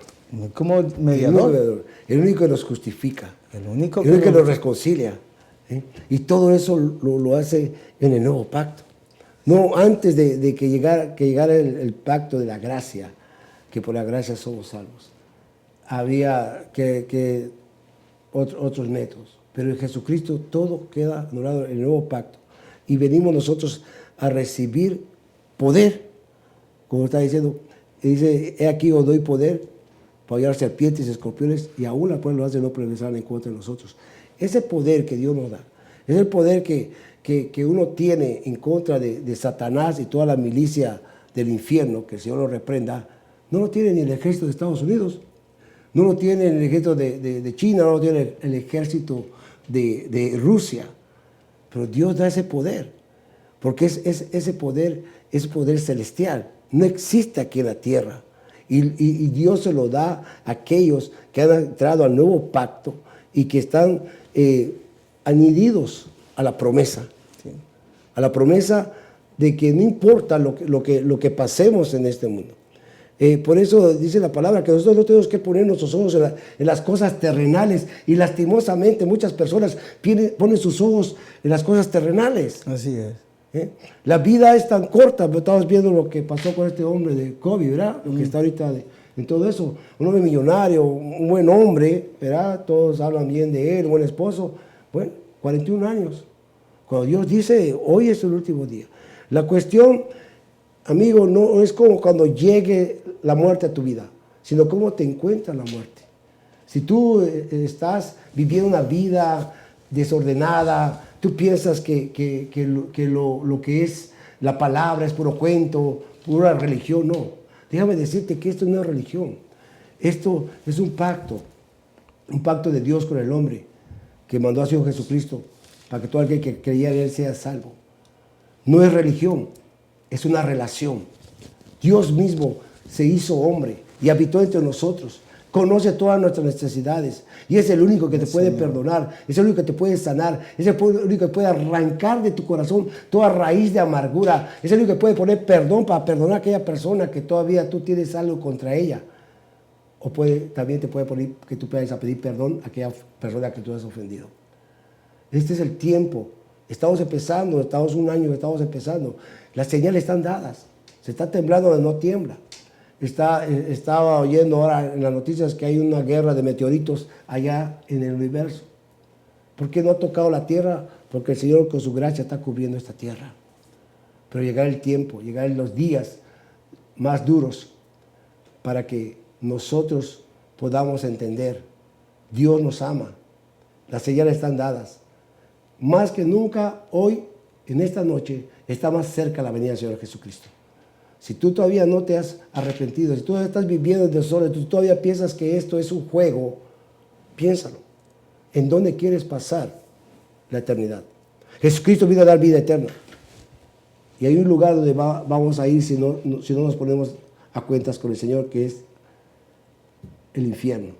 Como mediador.
El único que nos justifica.
El único
que nos reconcilia. Y todo eso lo hace en el nuevo pacto. No antes de que llegara el pacto de la gracia, que por la gracia somos salvos. Había que otros métodos. Pero en Jesucristo todo queda anulado en el nuevo pacto. Y venimos nosotros a recibir poder. Como está diciendo, dice, he aquí os doy poder para hallar serpientes y escorpiones, y aún la prueba lo hace no progresar en contra de nosotros. Ese poder que Dios nos da, es el poder que uno tiene en contra de Satanás y toda la milicia del infierno, que el Señor lo reprenda, no lo tiene ni el ejército de Estados Unidos, no lo tiene el ejército de China, no lo tiene el ejército de Rusia, pero Dios da ese poder, porque ese poder es poder celestial, no existe aquí en la tierra. Y Dios se lo da a aquellos que han entrado al nuevo pacto y que están añadidos a la promesa. ¿Sí? A la promesa de que no importa lo que pasemos en este mundo. Por eso dice la palabra que nosotros no tenemos que poner nuestros ojos en las cosas terrenales. Y lastimosamente muchas personas ponen sus ojos en las cosas terrenales.
Así es.
La vida es tan corta, pero estamos viendo lo que pasó con este hombre de COVID, ¿verdad? Lo que está ahorita en todo eso. Un hombre millonario, un buen hombre, ¿verdad? Todos hablan bien de él, un buen esposo. Bueno, 41 años. Cuando Dios dice, hoy es el último día. La cuestión, amigo, no es como cuando llegue la muerte a tu vida, sino cómo te encuentra la muerte. Si tú estás viviendo una vida desordenada, tú piensas que lo que es la palabra es puro cuento, pura religión. No, déjame decirte que esto no es religión. Esto es un pacto de Dios con el hombre, que mandó a su Hijo Jesucristo para que todo aquel que creyera en Él sea salvo. No es religión, es una relación. Dios mismo se hizo hombre y habitó entre nosotros. Conoce todas nuestras necesidades y es el único que te puede perdonar, es el único que te puede sanar, es el único que puede arrancar de tu corazón toda raíz de amargura, es el único que puede poner perdón para perdonar a aquella persona que todavía tú tienes algo contra ella. O también te puede poner que tú puedas pedir perdón a aquella persona que tú has ofendido. Este es el tiempo. Estamos empezando, estamos un año, estamos empezando. Las señales están dadas. Se está temblando donde no tiembla. Estaba oyendo ahora en las noticias que hay una guerra de meteoritos allá en el universo. ¿Por qué no ha tocado la tierra? Porque el Señor con su gracia está cubriendo esta tierra. Pero llegará el tiempo, llegarán los días más duros para que nosotros podamos entender. Dios nos ama. Las señales están dadas. Más que nunca, hoy, en esta noche, está más cerca la venida del Señor Jesucristo. Si tú todavía no te has arrepentido, si tú estás viviendo en desorden, tú todavía piensas que esto es un juego, piénsalo. ¿En dónde quieres pasar la eternidad? Jesucristo vino a dar vida eterna. Y hay un lugar donde vamos a ir si no nos ponemos a cuentas con el Señor, que es el infierno,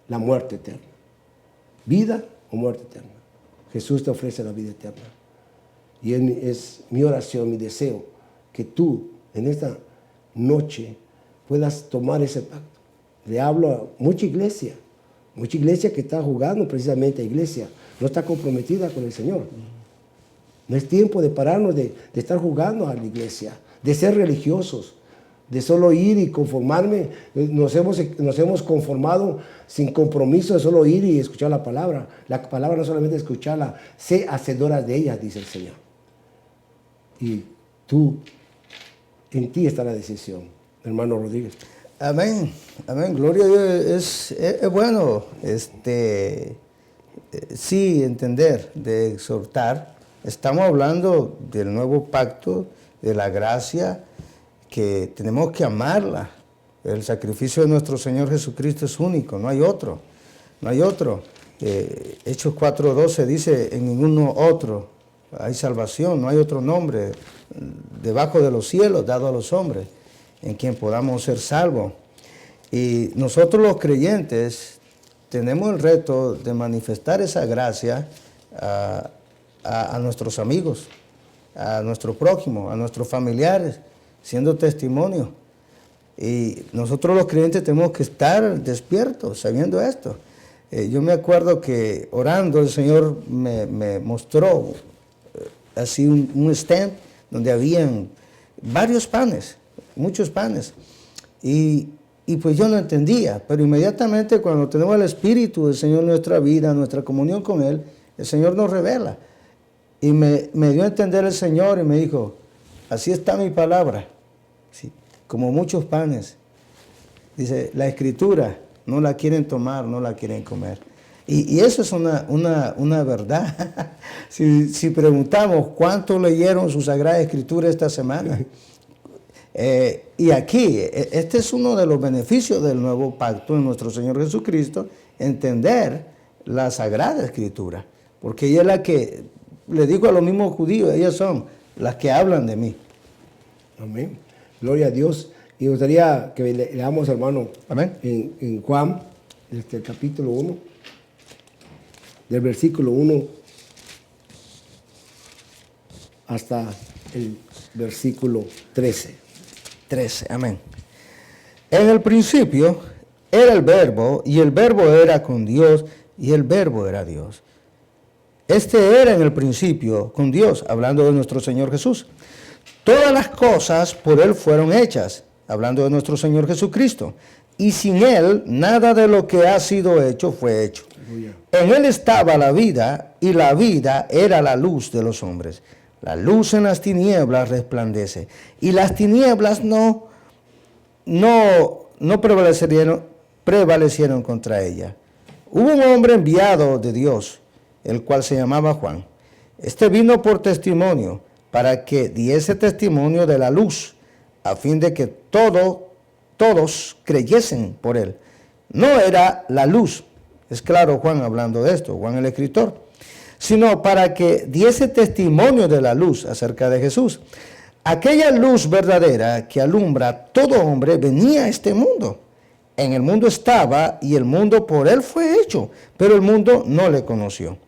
la muerte eterna. Vida o muerte eterna. Jesús te ofrece la vida eterna. Y es mi oración, mi deseo, que tú en esta noche puedas tomar ese pacto. Le hablo a mucha iglesia que está jugando precisamente a iglesia, no está comprometida con el Señor. No es tiempo de pararnos de estar jugando a la iglesia, de ser religiosos, de solo ir y conformarme. Nos hemos conformado sin compromiso de solo ir y escuchar la palabra. La palabra no solamente escucharla, sé hacedora de ella, dice el Señor. Y tú, en ti está la decisión, hermano Rodríguez.
Amén, amén, gloria a Dios. Es bueno, sí, entender, de exhortar. Estamos hablando del nuevo pacto, de la gracia, que tenemos que amarla. El sacrificio de nuestro Señor Jesucristo es único, no hay otro, no hay otro. Hechos 4:12 dice, en ninguno otro hay salvación, no hay otro nombre debajo de los cielos dado a los hombres en quien podamos ser salvos. Y nosotros los creyentes tenemos el reto de manifestar esa gracia a nuestros amigos, a nuestro prójimo, a nuestros familiares, siendo testimonio. Y nosotros los creyentes tenemos que estar despiertos, sabiendo esto. Yo me acuerdo que orando el Señor me mostró así un stand donde habían varios panes, muchos panes. Y pues yo no entendía, pero inmediatamente cuando tenemos el Espíritu del Señor en nuestra vida, nuestra comunión con Él, el Señor nos revela. Y me dio a entender el Señor y me dijo, así está mi palabra, sí, como muchos panes. Dice, la Escritura no la quieren tomar, no la quieren comer. Y eso es una verdad. Si preguntamos cuánto leyeron su Sagrada Escritura esta semana. Y aquí, este es uno de los beneficios del nuevo pacto en nuestro Señor Jesucristo, entender la Sagrada Escritura. Porque ella es la que, le digo a los mismos judíos, ellas son las que hablan de mí.
Amén. Gloria a Dios. Y me gustaría que leamos, hermano,
amén,
en Juan, el capítulo 1, del versículo 1 hasta el versículo 13.
13, amén. En el principio era el Verbo, y el Verbo era con Dios, y el Verbo era Dios. Este era en el principio con Dios, hablando de nuestro Señor Jesús. Todas las cosas por Él fueron hechas, hablando de nuestro Señor Jesucristo. Y sin Él, nada de lo que ha sido hecho fue hecho. En Él estaba la vida, y la vida era la luz de los hombres. La luz en las tinieblas resplandece, y las tinieblas no prevalecieron contra ella. Hubo un hombre enviado de Dios, el cual se llamaba Juan. Este vino por testimonio, para que diese testimonio de la luz, a fin de que todos creyesen por él. No era la luz, es claro Juan hablando de esto, Juan el escritor, sino para que diese testimonio de la luz acerca de Jesús. Aquella luz verdadera que alumbra a todo hombre venía a este mundo. En el mundo estaba, y el mundo por él fue hecho, pero el mundo no le conoció.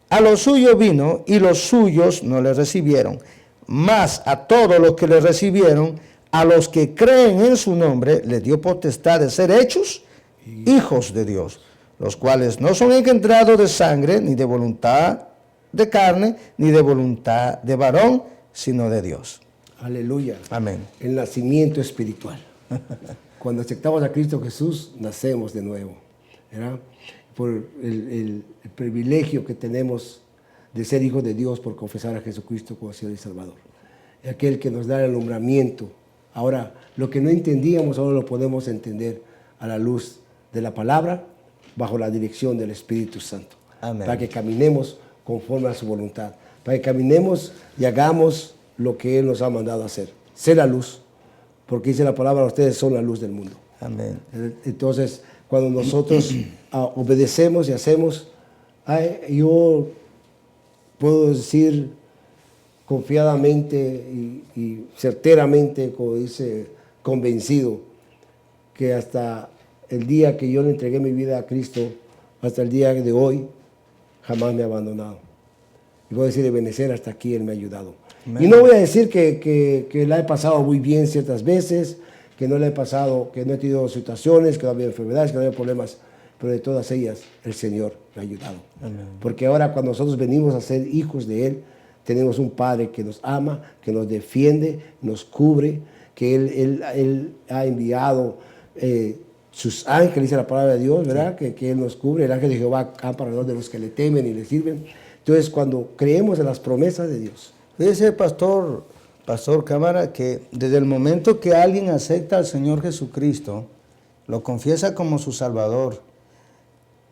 A los suyos vino, y los suyos no le recibieron. Mas a todos los que le recibieron, a los que creen en su nombre, les dio potestad de ser hechos hijos de Dios, los cuales no son engendrados de sangre, ni de voluntad de carne, ni de voluntad de varón, sino de Dios.
Aleluya.
Amén.
El nacimiento espiritual. Cuando aceptamos a Cristo Jesús, nacemos de nuevo, ¿verdad? Por el privilegio que tenemos de ser hijos de Dios por confesar a Jesucristo como Señor y Salvador. Aquel que nos da el alumbramiento. Ahora, lo que no entendíamos, ahora lo podemos entender a la luz de la palabra, bajo la dirección del Espíritu Santo.
Amén.
Para que caminemos conforme a su voluntad. Para que caminemos y hagamos lo que Él nos ha mandado a hacer. Ser la luz. Porque dice la palabra, ustedes son la luz del mundo.
Amén.
Entonces, cuando nosotros obedecemos y hacemos, yo puedo decir confiadamente y certeramente, como dice, convencido, que hasta el día que yo le entregué mi vida a Cristo, hasta el día de hoy, jamás me ha abandonado. Y puedo decir, de Benecer hasta aquí Él me ha ayudado. Y no voy a decir que la he pasado muy bien ciertas veces, que no la he pasado, que no he tenido situaciones, que no había enfermedades, que no había problemas, pero de todas ellas el Señor me ha ayudado.
Amén.
Porque ahora cuando nosotros venimos a ser hijos de Él, tenemos un Padre que nos ama, que nos defiende, nos cubre, que Él ha enviado sus ángeles, dice la palabra de Dios, ¿verdad? Sí. Que Él nos cubre, el ángel de Jehová acampa alrededor de los que le temen y le sirven. Entonces, cuando creemos en las promesas de Dios.
Dice Pastor Cámara, que desde el momento que alguien acepta al Señor Jesucristo, lo confiesa como su Salvador,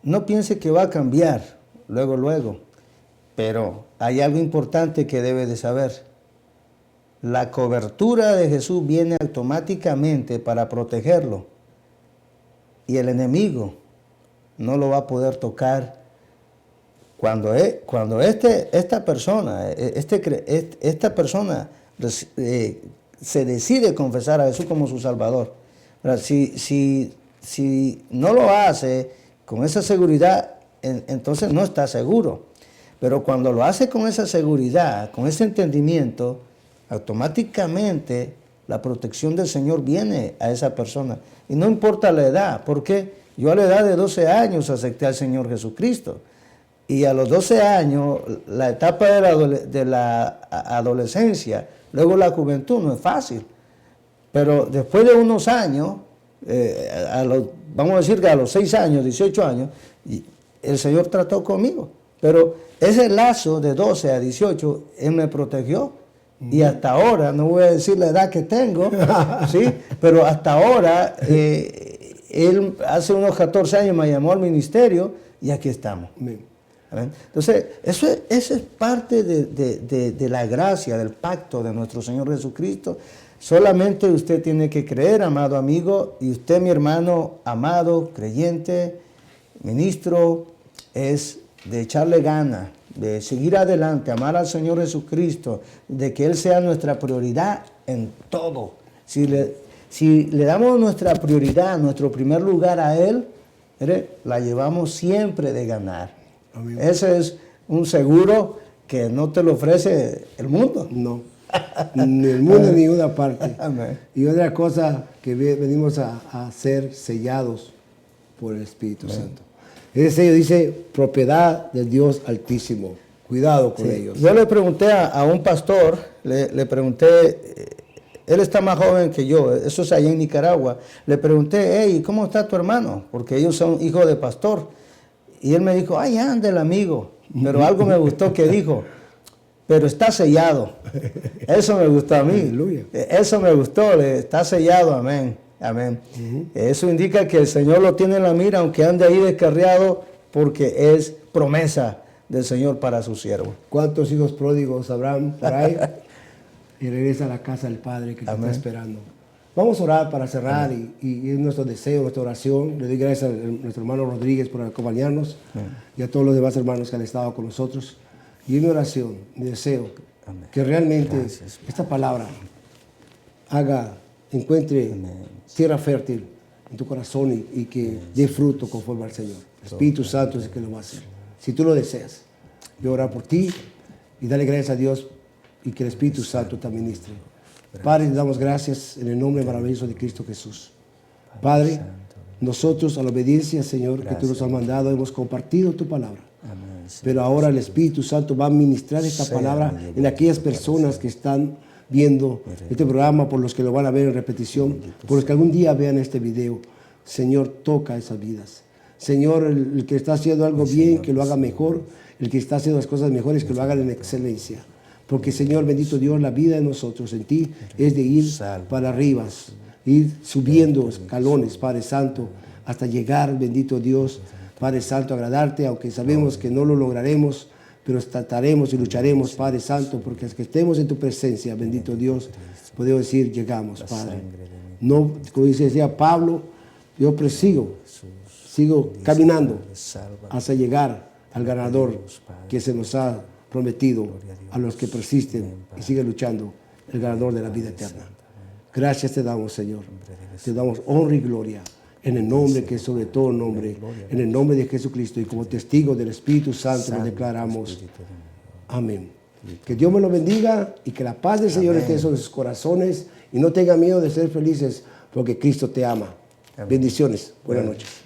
no piense que va a cambiar luego, pero hay algo importante que debe de saber. La cobertura de Jesús viene automáticamente para protegerlo y el enemigo no lo va a poder tocar. Cuando esta persona se decide confesar a Jesús como su Salvador, si no lo hace con esa seguridad, entonces no está seguro. Pero cuando lo hace con esa seguridad, con ese entendimiento, automáticamente la protección del Señor viene a esa persona. Y no importa la edad, porque yo a la edad de 12 años acepté al Señor Jesucristo. Y a los 12 años, la etapa de la adolescencia, luego la juventud, no es fácil. Pero después de unos años, vamos a decir que a los 6 años, 18 años, el Señor trató conmigo. Pero ese lazo de 12 a 18, Él me protegió. Y hasta ahora, no voy a decir la edad que tengo, ¿sí? Pero hasta ahora, Él hace unos 14 años me llamó al ministerio y aquí estamos. Amén. Entonces, eso es parte de la gracia, del pacto de nuestro Señor Jesucristo. Solamente usted tiene que creer, amado amigo, y usted, mi hermano amado, creyente, ministro, es de echarle ganas, de seguir adelante, amar al Señor Jesucristo, de que Él sea nuestra prioridad en todo. Si le damos nuestra prioridad, nuestro primer lugar a Él, la llevamos siempre de ganar. Amén. Ese es un seguro que no te lo ofrece el mundo.
No, ni el mundo ni ninguna parte. Amén. Y otra cosa que venimos a ser sellados por el Espíritu Santo. Ese sello dice propiedad del Dios Altísimo. Cuidado con ellos.
Yo le pregunté a un pastor, le pregunté, él está más joven que yo, eso es allá en Nicaragua. Le pregunté, hey, ¿cómo está tu hermano? Porque ellos son hijos de pastor. Y él me dijo, ay, anda el amigo. Pero algo me gustó que dijo, pero está sellado. Eso me gustó a mí. Aleluya. Eso me gustó, está sellado, amén. Amén. Eso indica que el Señor lo tiene en la mira, aunque ande ahí descarriado, porque es promesa del Señor para su siervo.
¿Cuántos hijos pródigos habrán por ahí? Y regresa a la casa del Padre que te está esperando. Vamos a orar para cerrar y es nuestro deseo, nuestra oración. Le doy gracias a nuestro hermano Rodríguez por acompañarnos y a todos los demás hermanos que han estado con nosotros. Y en mi oración, mi deseo, que realmente esta palabra encuentre tierra fértil en tu corazón y que dé fruto conforme al Señor. El Espíritu Santo es el que lo va a hacer. Si tú lo deseas, voy a orar por ti y dale gracias a Dios y que el Espíritu Santo te administre. Padre, te damos gracias en el nombre maravilloso de Cristo Jesús. Padre, nosotros a la obediencia, Señor, que tú nos has mandado, hemos compartido tu palabra. Pero ahora el Espíritu Santo va a ministrar esta palabra en aquellas personas que están viendo este programa, por los que lo van a ver en repetición, por los que algún día vean este video. Señor, toca esas vidas. Señor, el que está haciendo algo bien, que lo haga mejor. El que está haciendo las cosas mejores, que lo hagan en excelencia. Porque, Señor, bendito Dios, la vida de nosotros en ti es de ir para arriba, ir subiendo escalones, Padre Santo, hasta llegar, bendito Dios, Padre Santo, a agradarte, aunque sabemos que no lo lograremos, pero trataremos y lucharemos, Padre Santo, porque es que estemos en tu presencia, bendito Dios, podemos decir, llegamos, Padre. No, como decía Pablo, yo sigo caminando hasta llegar al ganador que se nos ha prometido a los que persisten y siguen luchando, el ganador de la vida eterna. Gracias te damos, Señor. Te damos honra y gloria en el nombre que es sobre todo nombre, en el nombre de Jesucristo, y como testigo del Espíritu Santo nos declaramos. Amén. Que Dios me lo bendiga y que la paz del Señor esté sobre sus corazones y no tenga miedo de ser felices porque Cristo te ama. Bendiciones. Buenas noches.